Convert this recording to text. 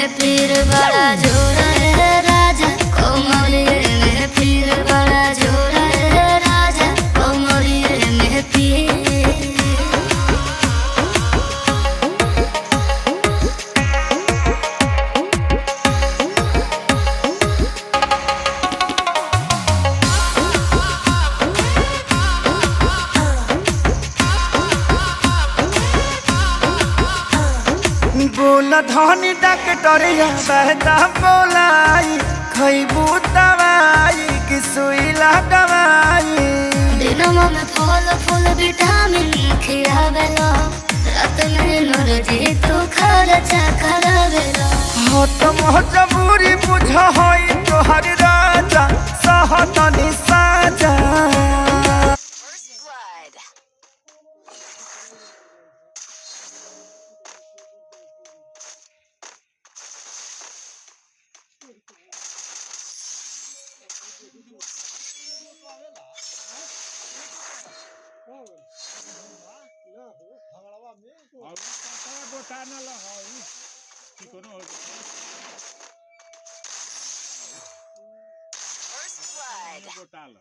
में फिर बड़ा जोर है राजा, कोमरिए में फिर बड़ा जोर है राजा, कोमरिए में फिर। बोला धनी डॉक्टरिया बहता बोलाई, खैबू दवाई कि सुई लगवाई। दिनमा में फल फूल विटामिन खियावेला, रात में एनर्जी तू खर्चा करावेला। हो तो मजबूरी बुझ होई तोहर राजा, सहतनी साजा। First blood.